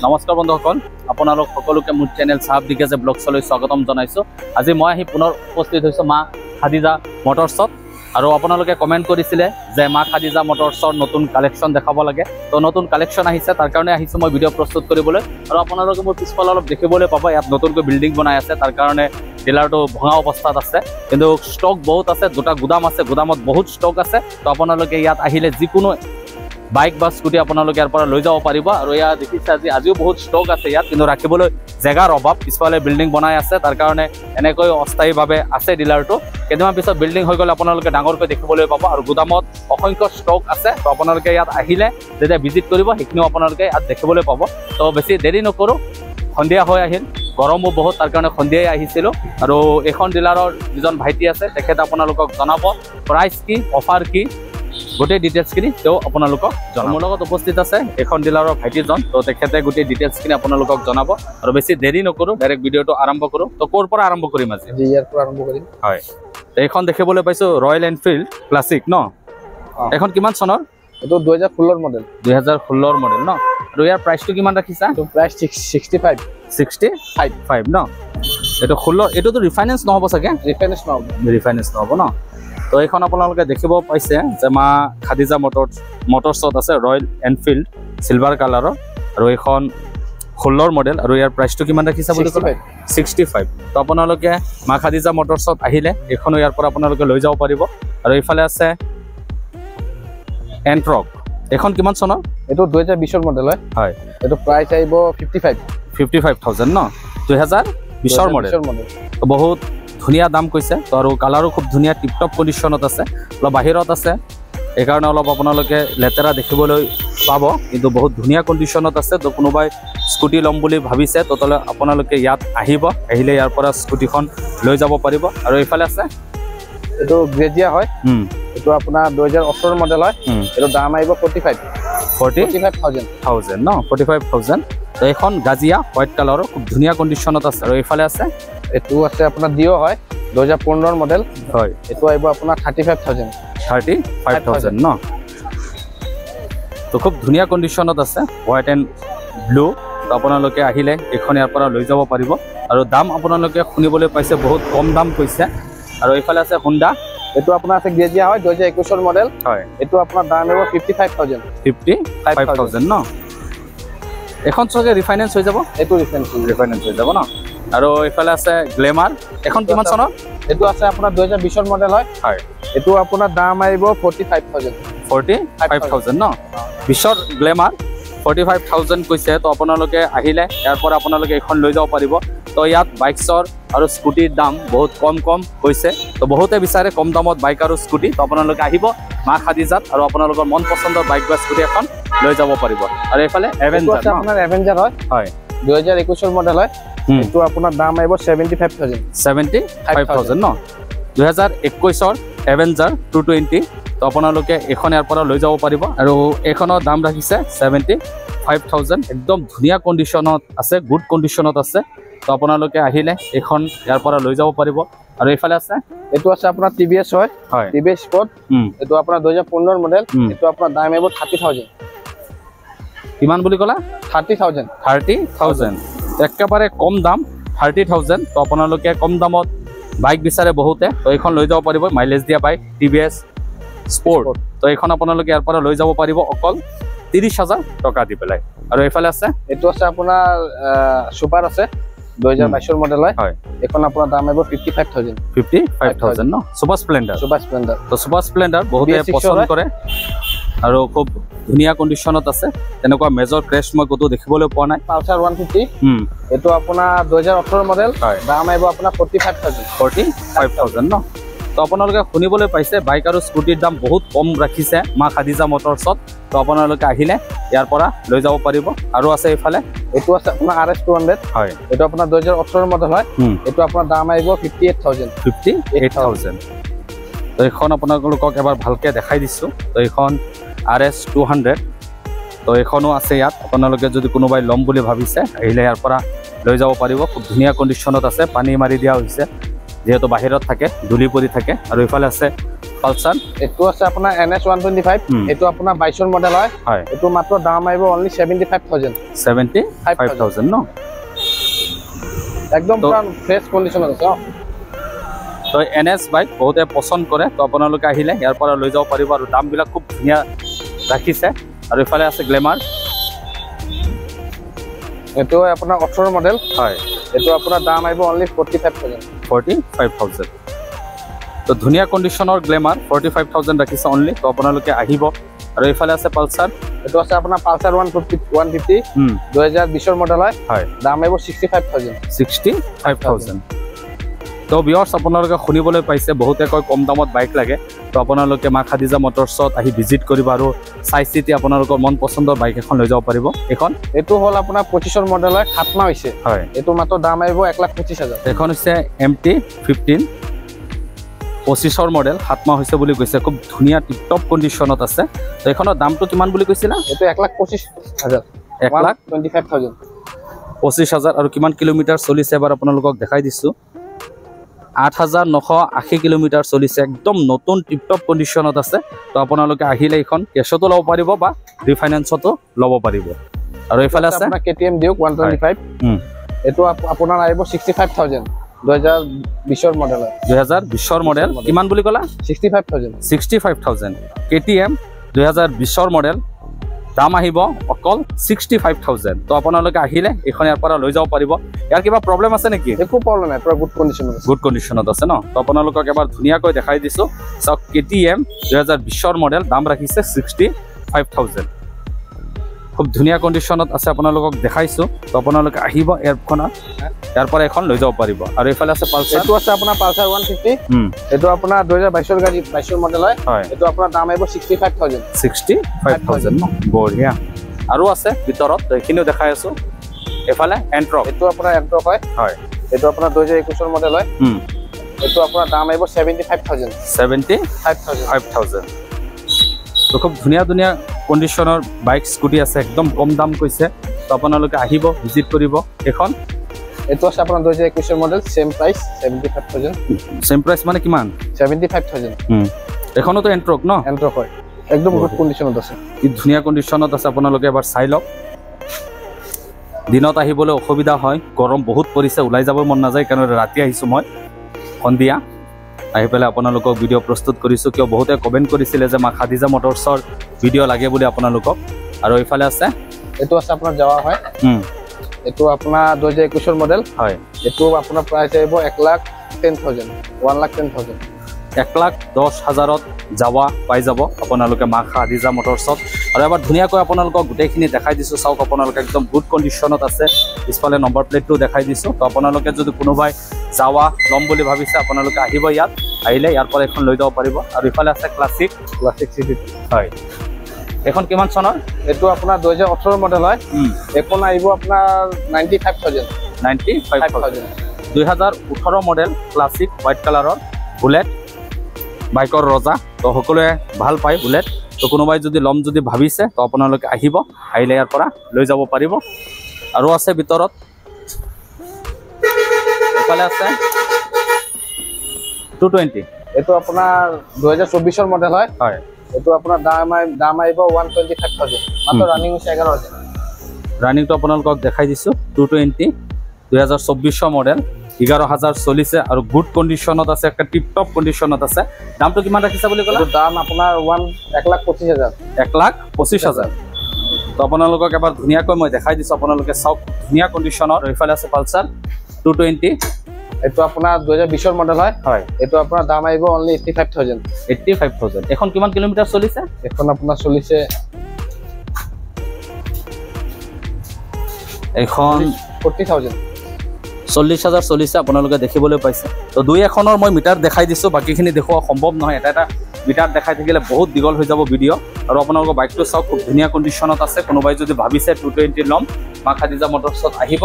নমস্কাৰ বন্ধুসকল, আপোনালোক সকলোকে মোৰ চেনেল সাহাব দিগেজে ব্লগছলৈ স্বাগতম জনাইছোঁ। আজি মই আহি পুনৰ উপস্থিত হৈছোঁ মা খাদিজা মটৰ্ছত। আৰু আপোনালোকে কমেণ্ট কৰিছিলে যে মা খাদিজা মটৰ্ছৰ নতুন কালেকশ্যন দেখাব লাগে, তো নতুন কালেকশ্যন আহিছে, তাৰ কাৰণে আহিছোঁ মই ভিডিঅ' প্ৰস্তুত কৰিবলৈ। আৰু আপোনালোকে মোৰ পিছফালে অলপ দেখিবলৈ পাব, ইয়াত নতুনকৈ বিল্ডিং বনাই আছে, তাৰ কাৰণে ডিলাৰটো ভঙা অৱস্থাত আছে, কিন্তু ষ্টক বহুত আছে, দুটা গুদাম আছে, গুদামত বহুত ষ্টক আছে। তো আপোনালোকে ইয়াত আহিলে যিকোনো বাইক বা স্কুটি আপোনালোকে ইয়াৰ পৰা লৈ যাব পাৰিব। আৰু ইয়াত দেখিছে আজিও বহুত ষ্টক আছে ইয়াত, কিন্তু ৰাখিবলৈ জেগাৰ অভাৱ, পিছফালে বিল্ডিং বনাই আছে, তাৰ কাৰণে এনেকৈ অস্থায়ীভাৱে আছে ডিলাৰটো। কেইদিনমান পিছত বিল্ডিং হৈ গ'লে আপোনালোকে ডাঙৰকৈ দেখিবলৈ পাব। আৰু গুদামত অসংখ্য ষ্টক আছে, তো আপোনালোকে ইয়াত আহিলে যেতিয়া ভিজিট কৰিব সেইখিনিও আপোনালোকে ইয়াত দেখিবলৈ পাব। তো বেছি দেৰি নকৰোঁ, সন্ধিয়া হৈ আহিল, গৰমো বহুত, তাৰ কাৰণে সন্ধিয়াই আহিছিলোঁ। আৰু এইখন ডিলাৰৰ যিজন ভাইটি আছে তেখেতে আপোনালোকক জনাব প্ৰাইচ কি, অফাৰ কি, গোটেই ডিটেইলছখিনি তেওঁ আপোনালোকক জনাব। মোৰ লগত উপস্থিত আছে এখন ডিলাৰৰ ভাইটিজন, তো তেখেতে গোটেই ডিটেইলছখিনি আপোনালোকক জনাব। আৰু বেছি দেৰি নকৰোঁ, ডাইৰেক্ট ভিডিঅ'টো আৰম্ভ কৰোঁ। তো ক'ৰ পৰা আৰম্ভ কৰিম আজি? ইয়াৰ পৰা আৰম্ভ কৰিম। হয়, এইখন দেখিবলৈ পাইছোঁ ৰয়েল এনফিল্ড ক্লাছিক ন? এখন কিমান চনৰ? এইটো 2016 মডেল। 2016 মডেল ন? আৰু ইয়াৰ প্ৰাইচটো কিমান ৰাখিছা? প্ৰাইচ 65 ন? এইটো 16, এইটোতো ৰিফাইনেন্স নহ'ব চাগে? ৰিফাইনেন্স নহ'ব ন? তো এইখন আপোনালোকে দেখিব পাইছে যে মা খাদিজা মটৰ্ছত আছে, ৰয়েল এনফিল্ড চিলভাৰ কালাৰৰ। আৰু এইখন 16 মডেল। আৰু ইয়াৰ প্ৰাইচটো কিমান ৰাখিছে বুলি ক'লে? 65। তো আপোনালোকে মা খাদিজা মটৰ্ছত আহিলে এইখনো ইয়াৰ পৰা আপোনালোকে লৈ যাব পাৰিব। আৰু এইফালে আছে এণ্ট্ৰক, এইখন কিমান চনৰ? এইটো 2020 মডেল হয়। হয়, এইটো প্ৰাইচ আহিব 55,000 ন? 2020 মডেল। তো বহুত ধুনীয়া দাম কৈছে। তো আৰু কালাৰো খুব ধুনীয়া, টিপটপ কণ্ডিশ্যনত আছে, অলপ বাহিৰত আছে, এইকাৰণে অলপ আপোনালোকে লেতেৰা দেখিবলৈ পাব, কিন্তু বহুত ধুনীয়া কণ্ডিশ্যনত আছে। তো কোনোবাই স্কুটি ল'ম বুলি ভাবিছে, তো তাহলে আপোনালোকে ইয়াত আহিলে ইয়াৰ পৰা স্কুটিখন লৈ যাব পাৰিব। আৰু এইফালে আছে এইটো গ্ৰেজিয়া হয়, এইটো আপোনাৰ 2018 মডেল হয়। এইটো দাম আহিব 45,000 ন? 45,000। তো এইখন গাজিয়া হোৱাইট কালাৰৰ, খুব ধুনীয়া কণ্ডিশ্যনত আছে। আৰু এইফালে আছে এইটো আছে আপোনাৰ ডিঅ' হয়, 2015 মডেল হয়। এইটো আহিব আপোনাৰ 35,000 ন? তো খুব ধুনীয়া কণ্ডিশ্যনত আছে, হোৱাইট এণ্ড ব্লু। তো আপোনালোকে আহিলে এইখন ইয়াৰ পৰা লৈ যাব পাৰিব। আৰু দাম আপোনালোকে শুনিবলৈ পাইছে, বহুত কম দাম কৈছে। আৰু এইফালে আছে হুণ্ডা, এইটো আপোনাৰ আছে গ্ৰেজিয়া হয়, 2021 মডেল হয়। এইটো আপোনাৰ দাম আহিব 55,000 ন? এখন চাগে ৰিফাইনেন্স হৈ যাব? এইটো ৰিফাইনেন্স হৈ যাব ন? আৰু এইফালে আছে গ্লেমাৰ, এখন কিমান চনৰ? এইটো আছে আপোনাৰ 2020 মডেল হয়। এইটো আপোনাৰ দাম আহিব 45,000 ন? 20 গ্লেমাৰ 45,000 কৈছে। তো আপোনালোকে আহিলে ইয়াৰ পৰা আপোনালোকে এইখন লৈ যাব পাৰিব। তো ইয়াত বাইকছৰ আৰু স্কুটিৰ দাম বহুত কম হৈছে। তো বহুতে বিচাৰে কম দামত বাইক আৰু স্কুটি, তো আপোনালোকে আহিব মা খাদিজাত, আৰু আপোনালোকৰ মন পচন্দৰ বাইক বা স্কুটি এখন লৈ যাব পাৰিব। আৰু এইফালে এভেঞ্জাৰ হয়, 2021 মডেল হয়। এইটো আপোনাৰ দাম আহিব 75,000 ন? 2021 এভেঞ্জাৰ 220। তো আপোনালোকে এইখন ইয়াৰ পৰা লৈ যাব পাৰিব। আৰু এইখনৰ দাম ৰাখিছে 75,000। একদম ধুনীয়া কণ্ডিশ্যনত আছে, গুড কণ্ডিশ্যনত আছে। তো আপোনালোকে আহিলে এইখন ইয়াৰ পৰা লৈ যাব পাৰিব। আৰু এইফালে আছে এইটো আছে আপোনাৰ টিভিএছ হয়, টিভিএছ স্পৰ্ট। এইটো আপোনাৰ 2015 মডেল। এইটো আপোনাৰ দাম আহিব 30,000। কিমান বুলি ক'লা? 30,000। একেবাৰে কম দাম, 30,000। তো আপোনালোকে কম দামত বাইক বিচাৰে বহুতে, তো এইখন লৈ যাব পাৰিব, মাইলেজ দিয়া বাইক টিভিএছ স্পৰ্ট। তো এইখন আপোনালোকে ইয়াৰ পৰা লৈ যাব পাৰিব অকল 30,000 টকা দি পেলাই। আৰু এইফালে আছে এইটো আছে আপোনাৰ ছুপাৰ আছে, 2022 মডেল হয়। এখন আপোনাৰ দাম আহিব 55,000 ন? Super splendor. তো ছুপাৰ স্প্লেণ্ডাৰ বহুতে পচন্দ কৰে, আৰু খুব ধুনীয়া কণ্ডিশ্যনত আছে। তেনেকুৱা মেজৰ ক্ৰেছ মই ক'তো দেখিবলৈ পোৱা নাই। পালচাৰ 150, এইটো আপোনাৰ 2018 মডেল, দাম আহিব আপোনাৰ 45,000 ন? তো আপোনালোকে শুনিবলৈ পাইছে বাইক আৰু স্কুটিৰ দাম বহুত কম ৰাখিছে মা খাদিজা মটৰ্ছত। তো আপোনালোকে আহিলে ইয়াৰ পৰা লৈ যাব পাৰিব। আৰু আছে এইফালে এইটো আছে আপোনাৰ RS 200 হয়। এইটো আপোনাৰ 2018 মডেল হয়। এইটো আপোনাৰ দাম আহিব 58,000। তো এইখন আপোনালোকক এবাৰ ভালকৈ দেখাই দিছোঁ। তো এইখন RS 200। তো এইখনো আছে ইয়াত, আপোনালোকে যদি কোনোবাই ল'ম বুলি ভাবিছে আহিলে ইয়াৰ পৰা লৈ যাব পাৰিব। খুব ধুনীয়া কণ্ডিশ্যনত আছে, পানী মাৰি দিয়া হৈছে যিহেতু বাহিৰত থাকে, ধূলি পৰি থাকে। আৰু এইফালে আছে পালসাৰ এইটো আছে আপোনাৰ NS 125 এইটো আপোনাৰ 22 মডেল হয় এইটো মাত্ৰ দাম আহিব অনলি 75000 ন একদম পুৰা ফ্ৰেছ কন্ডিশনত আছে তো NS বাইক বহুতে পছন্দ কৰে তো আপোনালোকে আহিলে ইয়াৰ পৰা লৈ যাব পাৰিব আৰু দামবিলাক খুব ধুনীয়া ৰাখিছে আৰু ইফালে আছে গ্লেমাৰ এইটো আপোনাৰ 18 মডেল হয় এইটো আপোনাৰ দাম আহিব অনলি 45000 তো ধুনীয়া কন্ডিশনৰ গ্লেমাৰ 45000 ৰাখিছে অনলি তো আপোনালোকে আহিব আৰু ইফালে আছে পালসাৰ এইটো আছে আপোনাৰ পালসাৰ 150 2020 মডেল হয় দাম আহিব 65000 তো ভিউয়াৰ্স আপোনালোকে শুনিবলৈ পাইছে বহুতে কয় কম দামত বাইক লাগে তো আপোনালোকে মা খাদিজা মটৰছত আহি ভিজিট কৰিব আৰু চাই চিতি আপোনালোকৰ মন পছন্দৰ বাইক এখন লৈ যাব পাৰিব এখন এইটো হল আপোনাৰ 25 মডেল হয় খাতমা হৈছে হয় এইটো মাত্ৰ দাম আহিব 1,25,000 এখন হৈছে MT15 25 মডেল খাতমা হৈছে বুলি কৈছে খুব ধুনীয়া টিপটপ কন্ডিশনত আছে তো এখনৰ দামটো কিমান বুলি কৈছিলা এইটো 1,25,000 1,25,000 আৰু কিমান কিলোমিটাৰ চলিছে এবাৰ আপোনালোকক দেখাই দিছো 8,980 কিলোমিটাৰ চলিছে একদম নতুন টিপটপ কন্ডিশনত আছে তো আপোনালোকে আহিলে এখন কেছতো ল'ব পাৰিব বা ৰিফাইনেন্সতো ল'ব পাৰিব আৰু ইফালে আছে আপোনাৰ KTM Duke 125 এটো আপোনাৰ আহিব 65000 2020 মডেল 2020 মডেল কিমান বুলি কলা 65000 KTM 2020 মডেল দাম আহিব অকল 65000 তো আপোনালোকে আহিলে এখন ইয়াৰ পৰা লৈ যাব পাৰিব ইয়াৰ কিবা প্ৰবলেম আছে নেকি একো প্ৰবলেম নাই পুৰা গুড কন্ডিশনত আছে ন তো আপোনালোকক এবাৰ ধুনীয়াকৈ দেখাই দিছো সব KTM 2020 মডেল দাম ৰাখিছে 65000 খুব ধুনীয়া কন্ডিশনত আছে আপোনালোকক দেখাইছো তো আপোনালোকে আহিব ইয়াৰ পৰা এখন লৈ যাব পাৰিব আৰু ইফালে আছে পালসাৰ এটো আছে আপোনাৰ পালসাৰ 150 এটো আপোনাৰ 2022 গাড়ী 22 মডেল হয় এটো আপোনাৰ দাম আহিব 65000 ন বঢ়িয়া আৰু আছে ভিতৰত তো এখিনিও দেখাই আছো এফালে এন্ট্ৰক এটো আপোনাৰ এন্ট্ৰক হয় এটো আপোনাৰ 2021 মডেল হয় এটো আপোনাৰ দাম আহিব 75000 তো খুব ধুনীয়া কন্ডিশনৰ বাইক স্কুটি আছে একদম কম দাম কৈছে তো আপোনালোকে আহিব ভিজিট কৰিব এখন এটো আছে আপোনাৰ 2021 model same price 75000 same price মানে কিমান 75000 এখনো তো এন্ট্ৰক ন এন্ট্ৰক হয় একদম গুড কন্ডিশনত আছে কি ধুনীয়া কন্ডিশনত আছে আপোনালোকে এবাৰ চাই লওক দিনত আহিবলৈ অসুবিধা হয় গৰম বহুত পৰিছে ওলাই যাব মন নাযায় কাৰণ ৰাতি আহিছো মই সন্ধিয়া আহি পেলাই আপোনালোকক ভিডিঅ' প্ৰস্তুত কৰিছো কিয় বহুতে কমেন্ট কৰিছিলে যে মা খাদিজা মটৰছৰ ভিডিঅ' লাগে বুলি আপোনালোকক আৰু ইফালে আছে এটো আছে আপোনাৰ যাৱা হয় এটো আপোনাৰ 2021 মডেল হয় এটো আপোনাৰ প্ৰাইস আহিব 1,10,000 1,10,000ত যাৱা পাই যাব আপোনালোকে মা খাদিজা মটৰছত আৰু এবাৰ ধুনীয়াকৈ আপোনালোকক গোটেইখিনি দেখাই দিছো চাওক আপোনালোকে একদম গুড কন্ডিশনত আছে পিছফালে নম্বৰ প্লেটটো দেখাই দিছো তো আপোনালোকে যদি কোনোবাই যাৱা লম বুলি ভাবিছে আপোনালোকে আহিব ইয়াত আহিলে ইয়াৰ পৰা এখন লৈ যাব পাৰিব আৰু ইফালে আছে ক্লাছিক সিটি হয় এখন কিমান চনৰ এটো আপোনাৰ 2018 মডেল হয় এখন আহিব আপোনাৰ 95000 2018 মডেল ক্লাছিক হোৱাইট কালাৰৰ বুলেট বাইকৰ ৰজা তো সকলোৱে ভাল পায় বুলেট তো কোনোবাই যদি লম যদি ভাবিছে তো আপোনালোকে আহিব আহিলে ইয়াৰ পৰা লৈ যাব পাৰিব আৰু আছে ভিতৰত এফালে আছে 220 এটো আপোনাৰ 2024 মডেল হয় এটো আপোনাৰ দাম আহিব 125,000 মাত্ৰ ৰানিং হৈছে 11000 ৰানিংটো আপোনালোকক দেখাই দিছো 220 2024 মডেল 11000 চলিছে আৰু গুড কন্ডিশনত আছে একটা টিপটপ কন্ডিশনত আছে দামটো কিমান ৰাখিছা বুলি ক'লা দাম আপোনাৰ 1,25,000 1,25,000 তো আপোনালোকক এবাৰ ধুনীয়াকৈ মই দেখাই দিছো আপোনালোকে চাওক ধুনীয়া কন্ডিশনৰ ইফালে আছে পালসাৰ 220 এটো আপোনাৰ 2020 মডেল হয় এটো আপোনাৰ দাম আহিব অনলি 85,000 এখন কিমান কিলোমিটাৰ চলিছে এখন আপোনাৰ চলিছে এখন 40,000 চলিছে আপোনালোকে দেখিবলৈ পাইছে তো দুই এখনৰ মই মিটাৰ দেখাই দিছো বাকিখিনি দেখুৱা সম্ভৱ নহয় এটা মিটাৰ দেখাই থাকিলে বহুত দীঘল হৈ যাব ভিডিঅ' আৰু আপোনালোকৰ বাইকটো চাওক খুব ধুনীয়া কন্ডিশনত আছে কোনোবাই যদি ভাবিছে 220 লম মা খাদিজা মটৰছত আহিব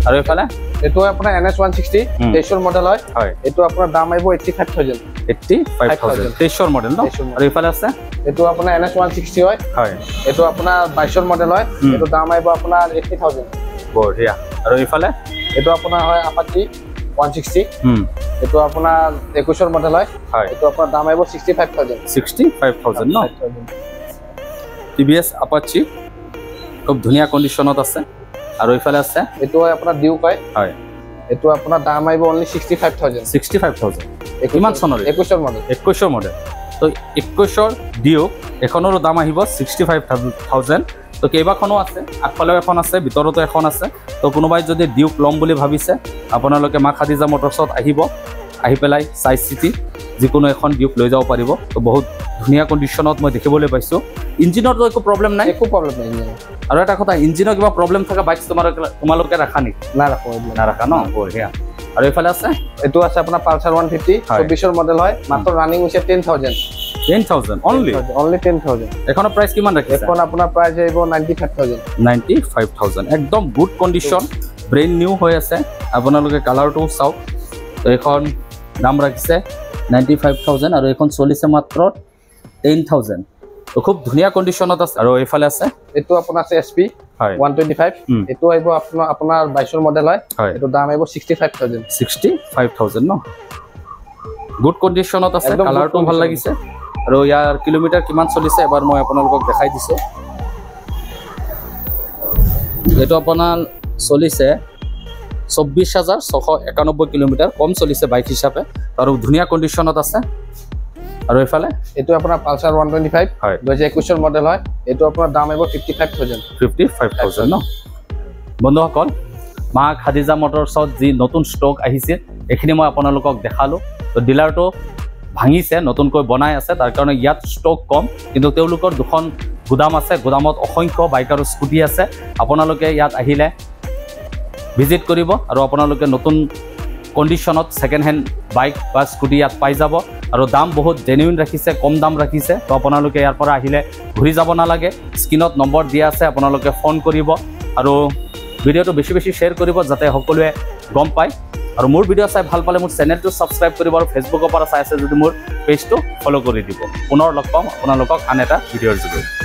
আৰু এফালে এটো আপোনাৰ NS 160 23 মডেল হয় এটো আপোনাৰ দাম আহিব 85,000 23 মডেল ন আৰু এফালে আছে এটো আপোনাৰ NS 160 হয় এটো আপোনাৰ 22 মডেল হয় এটো দাম আহিব আপোনাৰ 80,000 বঢ়িয়া আৰু এফালে এটো আপোনাৰ হয় আপাচি 160 এটো আপোনাৰ 21 মডেল হয় এটো আপোনাৰ দাম আহিব 65000 ন TVS Apache খুব ধুনিয়া কন্ডিশনত আছে আৰু ইফালে আছে এটো আপোনাৰ ডিউক হয় এটো আপোনাৰ দাম আহিব only 65000 কিমান চনৰ 21 মডেল তো 21 ডিউক এখনৰ দাম আহিব 65000 তো কেইবাখনো আছে আগফালেও এখন আছে ভিতৰতো এখন আছে তো কোনোবাই যদি ডিউক লম বুলি ভাবিছে আপোনালোকে মা খাদিজা মটৰছত আহি পেলাই সাইজ সিটি যিকোনো এখন ডিউক লৈ যাব পাৰিব তো বহুত ধুনিয়া কন্ডিশনত মই দেখিবলৈ পাইছো ইঞ্জিনৰ তো একো প্ৰবলেম নাই আৰু এটা কথা ইঞ্জিনৰ কিবা প্ৰবলেম থকা বাইক তোমালোকে ৰাখা নেকি না ৰাখা ন বঢ়িয়া আৰু ইফালে আছে এটো আছে আপোনাৰ পালসাৰ 150 24 ৰ মডেল হয় মাত্ৰ ৰানিং হৈছে 10000 only 10000 এখনৰ প্ৰাইচ কিমান ৰাখিছে এখন আপোনাৰ প্ৰাইচ আহিব 95000 একদম গুড কন্ডিশন ব্ৰেন্ড নিউ হৈ আছে আপোনালোকে কালাৰটো চাওক তো এখন দাম ৰাখিছে 95000 আৰু এখন চলিছে মাত্ৰ 10000 তো খুব ধুনিয়া কন্ডিশনত আছে আৰু এইফালে আছে এটো আপোনাৰ আছে SP 125 এটো আহিব আপোনাৰ 22 ৰ মডেল হয় এটো দাম আহিব 65000 ন গুড কন্ডিশনত আছে কালাৰটো ভাল লাগিছে আৰু ইয়াৰ কিলোমিটাৰ কিমান চলিছে এবাৰ মই আপোনালোকক দেখাই দিছো এটো আপোনাৰ চলিছে 24691 কিলোমিটাৰ কম চলিছে বাইক হিচাপে আৰু ধুনিয়া কন্ডিশনত আছে আৰু এফালে এটো আপোনাৰ পালসাৰ 125 2021 ৰ মডেল হয় এটো আপোনাৰ দাম আহিব 55000 ন বন্ধুসকল মা খাদিজা মটৰছত যি নতুন ষ্টক আহিছে এখিনি মই আপোনালোকক দেখালো তো ডিলাৰটো ভাঙিছে নতুনকৈ বনাই আছে তাৰ কাৰণে ইয়াত ষ্টক কম কিন্তু তেওঁলোকৰ দুখন গুদাম আছে গুদামত অসংখ্য বাইক আৰু স্কুটি আছে আপোনালোকে ইয়াত আহিলে ভিজিট কৰিব আৰু আপোনালোকে নতুন কন্ডিশনত সেকেন্ড হ্যান্ড বাইক বা স্কুটি ইয়াত পাই যাব আৰু দাম বহুত জেনুইন ৰাখিছে কম দাম ৰাখিছে তো আপোনালোকে ইয়াৰ পৰা আহিলে ঘূৰি যাব নালাগে স্ক্ৰিনত নম্বৰ দিয়া আছে আপোনালোকে ফোন কৰিব আৰু ভিডিঅ'টো বেছি শ্বেয়াৰ কৰিব যাতে সকলোৱে গম পায় আৰু মোৰ ভিডিঅ' চাই ভাল পালে মোৰ চেনেলটো সাবস্ক্ৰাইব কৰিব আৰু ফেসবুকৰ পৰা চাই আছে যদি মোৰ পেজটো ফলো কৰি দিব পুনৰ লগ পাম আপোনালোকক আন এটা ভিডিঅ'ৰ যোগেদি